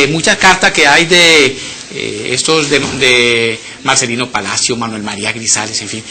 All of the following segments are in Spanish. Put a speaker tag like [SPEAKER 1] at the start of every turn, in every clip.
[SPEAKER 1] mucha carta que hay de estos de Marcelino Palacio, Manuel María Grisales, en fin,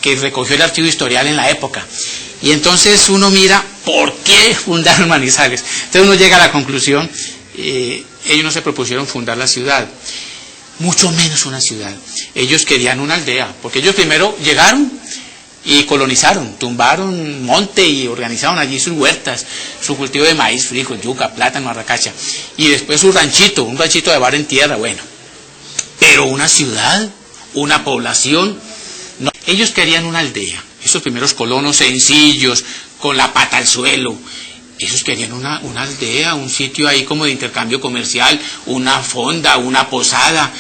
[SPEAKER 1] que recogió el archivo historial en la época. Y entonces uno mira, ¿por qué fundaron Manizales? Entonces uno llega a la conclusión, ellos no se propusieron fundar la ciudad, mucho menos una ciudad. Ellos querían una aldea, porque ellos primero llegaron y colonizaron, tumbaron monte y organizaron allí sus huertas, su cultivo de maíz, frijol, yuca, plátano, arracacha, y después su ranchito, un ranchito de bar en tierra, bueno. Pero una ciudad, una población, no. Ellos querían una aldea. Esos primeros colonos sencillos, con la pata al suelo, esos querían una aldea, un sitio ahí como de intercambio comercial, una fonda, una posada,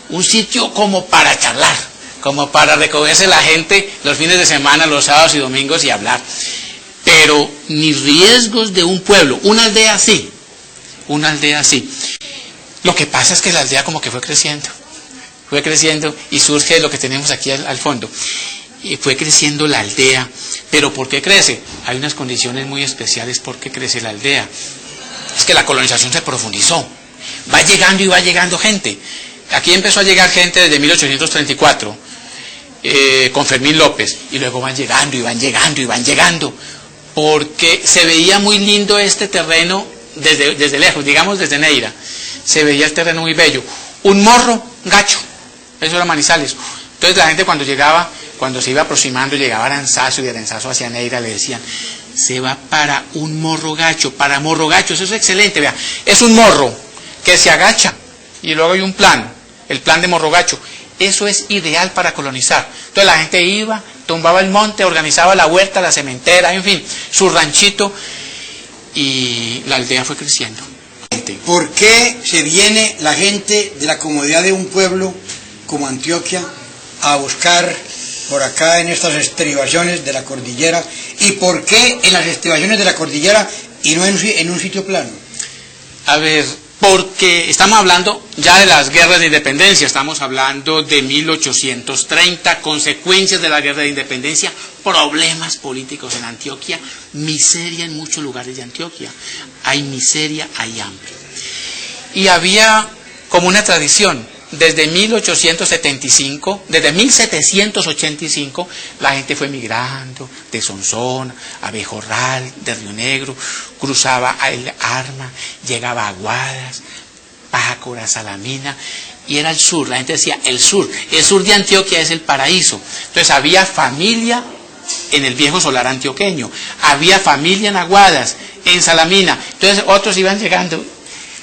[SPEAKER 1] un sitio como para charlar, como para recogerse la gente los fines de semana, los sábados y domingos y hablar. Pero ni riesgos de un pueblo, una aldea así, una aldea así. Lo que pasa es que la aldea como que fue creciendo y surge lo que tenemos aquí al fondo. Y fue creciendo la aldea. ¿Pero por qué crece? Hay unas condiciones muy especiales por qué crece la aldea. Es que la colonización se profundizó. Va llegando y va llegando gente. Aquí empezó a llegar gente desde 1834, con Fermín López, y luego van llegando y van llegando y van llegando, porque se veía muy lindo este terreno desde lejos, digamos desde Neira. Se veía el terreno muy bello. Un morro gacho, eso era Manizales. Entonces la gente cuando llegaba, cuando se iba aproximando, llegaba a Aranzazu y de Aranzazu hacia Neira, le decían, se va para un morro gacho, para morro gacho, eso es excelente, vea, es un morro que se agacha y luego hay un plan, el plan de morro gacho, eso es ideal para colonizar. Entonces la gente iba, tumbaba el monte, organizaba la huerta, la cementera, en fin, su ranchito, y la aldea fue creciendo.
[SPEAKER 2] ¿Por qué se viene la gente de la comodidad de un pueblo como Antioquia a buscar por acá en estas estribaciones de la cordillera? ¿Y por qué en las estribaciones de la cordillera y no en un sitio plano?
[SPEAKER 1] A ver, porque estamos hablando ya de las guerras de independencia, estamos hablando de 1830, consecuencias de la guerra de independencia, problemas políticos en Antioquia, miseria en muchos lugares de Antioquia, hay miseria, hay hambre. Y había como una tradición, desde 1875, desde 1785, la gente fue migrando de Sonsón, Abejorral, de Río Negro, cruzaba el Arma, llegaba a Aguadas, Pácora, Salamina, y era el sur. La gente decía, el sur de Antioquia es el paraíso. Entonces había familia en el viejo solar antioqueño, había familia en Aguadas, en Salamina, entonces otros iban llegando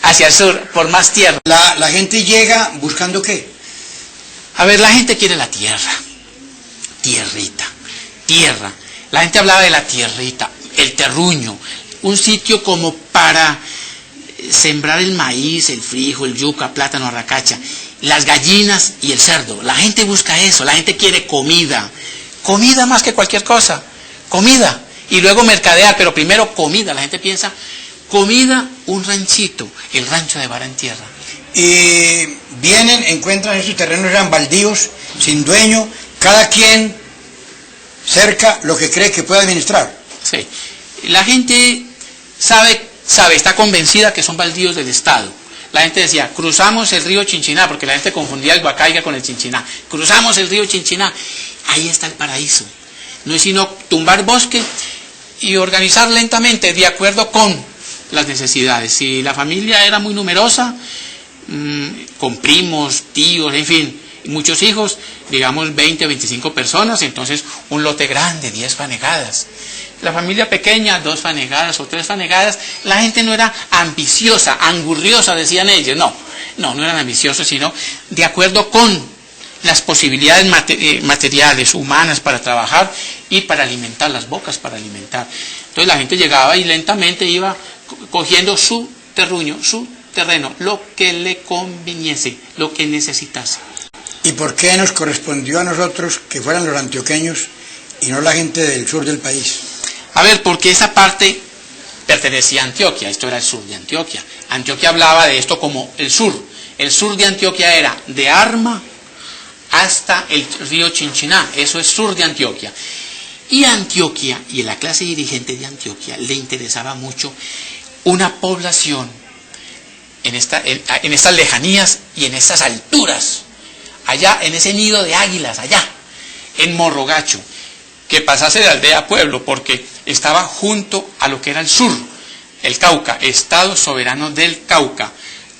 [SPEAKER 1] hacia el sur, por más tierra.
[SPEAKER 2] La gente llega buscando ¿qué?
[SPEAKER 1] A ver, la gente quiere la tierra, tierrita, tierra. La gente hablaba de la tierrita, el terruño, un sitio como para sembrar el maíz, el frijol, el yuca, plátano, arracacha, las gallinas y el cerdo. La gente busca eso, la gente quiere comida, comida más que cualquier cosa, comida. Y luego mercadear, pero primero comida. La gente piensa, comida, un ranchito, el rancho de vara en tierra.
[SPEAKER 2] Y vienen, encuentran estos terrenos, eran baldíos, sin dueño, cada quien cerca lo que cree que puede administrar.
[SPEAKER 1] Sí, la gente sabe, está convencida que son baldíos del Estado. La gente decía, cruzamos el río Chinchiná, porque la gente confundía el Guacaiga con el Chinchiná. Cruzamos el río Chinchiná, ahí está el paraíso. No es sino tumbar bosque y organizar lentamente, de acuerdo con las necesidades. Si la familia era muy numerosa, con primos, tíos, en fin, muchos hijos, digamos 20 o 25 personas, entonces un lote grande, 10 fanegadas. La familia pequeña, 2 fanegadas o 3 fanegadas. La gente no era ambiciosa, angurriosa, decían ellos. No eran ambiciosos, sino de acuerdo con las posibilidades materiales, humanas para trabajar y para alimentar, las bocas para alimentar. Entonces la gente llegaba y lentamente iba cogiendo su terruño, su terreno, lo que le conviniese, lo que necesitase.
[SPEAKER 2] ¿Y por qué nos correspondió a nosotros que fueran los antioqueños y no la gente del sur del país?
[SPEAKER 1] A ver, porque esa parte pertenecía a Antioquia, esto era el sur de Antioquia. Antioquia hablaba de esto como el sur. El sur de Antioquia era de Arma hasta el río Chinchiná, eso es sur de Antioquia. Y a Antioquia, y a la clase dirigente de Antioquia, le interesaba mucho una población en estas lejanías y en estas alturas, allá en ese nido de águilas, allá, en Morrogacho, que pasase de aldea a pueblo, porque estaba junto a lo que era el sur, el Cauca, Estado soberano del Cauca,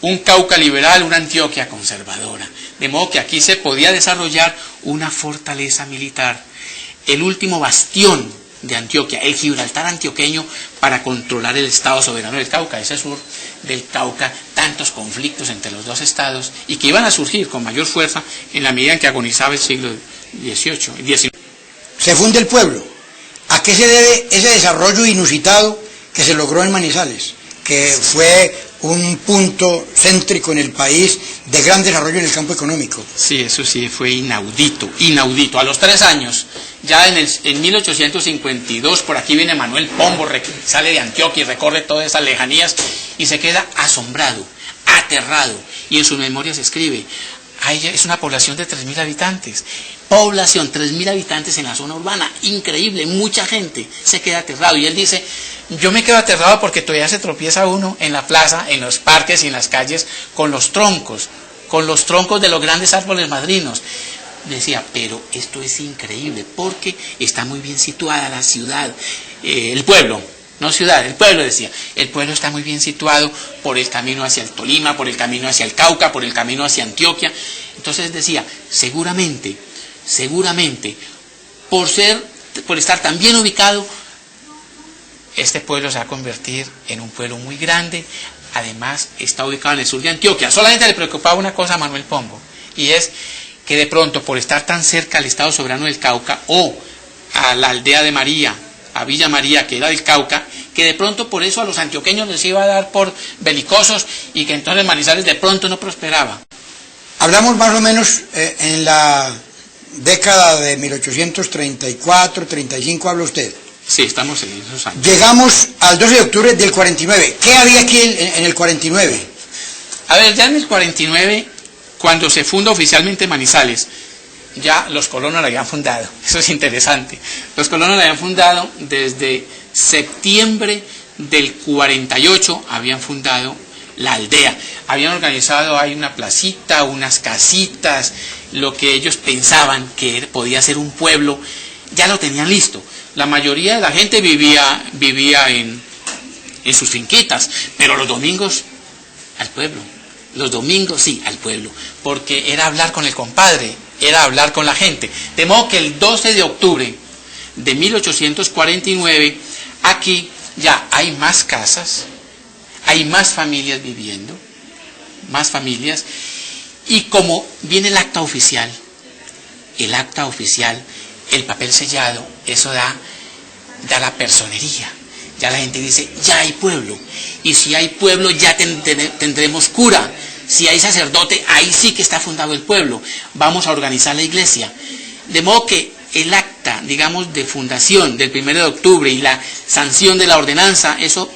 [SPEAKER 1] un Cauca liberal, una Antioquia conservadora, de modo que aquí se podía desarrollar una fortaleza militar, el último bastión de Antioquia, el Gibraltar antioqueño, para controlar el Estado soberano del Cauca, ese sur del Cauca, tantos conflictos entre los dos estados y que iban a surgir con mayor fuerza en la medida en que agonizaba el siglo XIX.
[SPEAKER 2] Se funde el pueblo. ¿A qué se debe ese desarrollo inusitado que se logró en Manizales, que fue un punto céntrico en el país de gran desarrollo en el campo económico?
[SPEAKER 1] Sí, eso sí, fue inaudito, inaudito. A los 3 años, ya en 1852, por aquí viene Manuel Pombo, sale de Antioquia y recorre todas esas lejanías y se queda asombrado, aterrado, y en sus memorias escribe: es una población de 3.000 habitantes, población, 3.000 habitantes en la zona urbana, increíble, mucha gente, se queda aterrado. Y él dice: yo me quedo aterrado porque todavía se tropieza uno en la plaza, en los parques y en las calles con los troncos de los grandes árboles madrinos. Decía, pero esto es increíble porque está muy bien situada la ciudad, el pueblo, no ciudad, el pueblo, decía, el pueblo está muy bien situado por el camino hacia el Tolima, por el camino hacia el Cauca, por el camino hacia Antioquia. Entonces decía, seguramente, por estar tan bien ubicado, este pueblo se va a convertir en un pueblo muy grande. Además está ubicado en el sur de Antioquia. Solamente le preocupaba una cosa a Manuel Pombo, y es que de pronto, por estar tan cerca al Estado soberano del Cauca o a la aldea de María, a Villa María, que era del Cauca, que de pronto por eso a los antioqueños les iba a dar por belicosos y que entonces Manizales de pronto no prosperaba.
[SPEAKER 2] Hablamos más o menos en la década de 1834, 35, habla usted.
[SPEAKER 1] Sí, estamos en esos años.
[SPEAKER 2] Llegamos al 12 de octubre del 49. ¿Qué había aquí en el 49?
[SPEAKER 1] A ver, ya en el 49, cuando se funda oficialmente Manizales, ya los colonos la habían fundado. Eso es interesante. Los colonos la habían fundado desde septiembre del 48, habían fundado la aldea. Habían organizado ahí una placita, unas casitas, lo que ellos pensaban que podía ser un pueblo, ya lo tenían listo. La mayoría de la gente vivía en sus finquitas, pero los domingos al pueblo. Los domingos sí, al pueblo, porque era hablar con el compadre, era hablar con la gente. De modo que el 12 de octubre de 1849, aquí ya hay más casas, hay más familias viviendo, más familias, y como viene el acta oficial, el papel sellado, eso da la personería. Ya la gente dice, ya hay pueblo, y si hay pueblo ya tendremos cura, si hay sacerdote, ahí sí que está fundado el pueblo, vamos a organizar la iglesia. De modo que el acta, digamos, de fundación del 1 de octubre y la sanción de la ordenanza, eso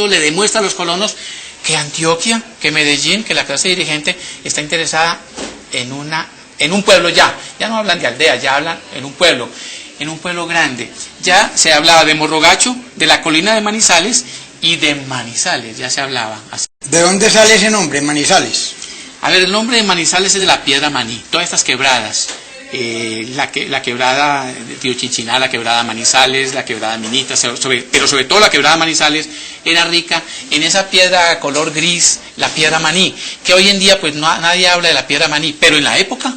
[SPEAKER 1] le demuestra a los colonos que Antioquia, que Medellín, que la clase dirigente está interesada en un pueblo ya no hablan de aldea, ya hablan en un pueblo grande. Ya se hablaba de Morrogacho, de la colina de Manizales y de Manizales, ya se hablaba así.
[SPEAKER 2] ¿De dónde sale ese nombre, Manizales?
[SPEAKER 1] A ver, el nombre de Manizales es de la piedra Maní, todas estas quebradas, la quebrada de Tío Chinchiná, la quebrada Manizales, la quebrada Minita, pero sobre todo la quebrada Manizales era rica en esa piedra color gris, la piedra Maní, que hoy en día pues nadie habla de la piedra Maní, pero en la época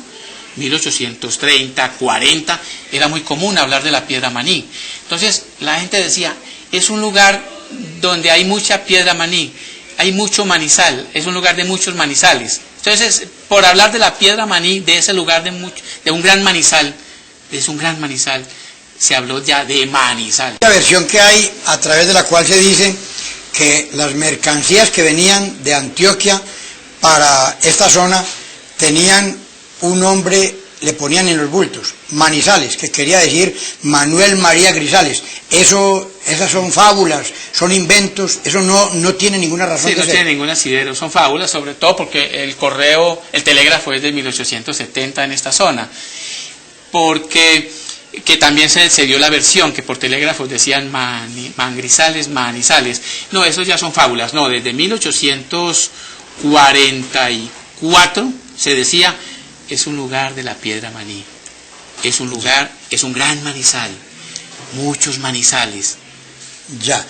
[SPEAKER 1] 1830, 40, era muy común hablar de la piedra Maní. Entonces la gente decía, es un lugar donde hay mucha piedra Maní, hay mucho manizal, es un lugar de muchos manizales. Entonces, por hablar de la piedra Maní, de ese lugar de un gran manizal, se habló ya de Manizal.
[SPEAKER 2] La versión que hay a través de la cual se dice que las mercancías que venían de Antioquia para esta zona tenían un nombre, le ponían en los bultos, Manizales, que quería decir Manuel María Grisales. Esas son fábulas, son inventos, eso no tiene ninguna razón de ser.
[SPEAKER 1] Sí, no tiene ningún asidero, son fábulas, sobre todo porque el telégrafo es de 1870 en esta zona, porque que también se dio la versión que por telégrafos decían Manizales. No, esos ya son fábulas, no, desde 1800 44 se decía, es un lugar de la piedra maní, es un lugar, es un gran manizal, muchos manizales.
[SPEAKER 2] Ya.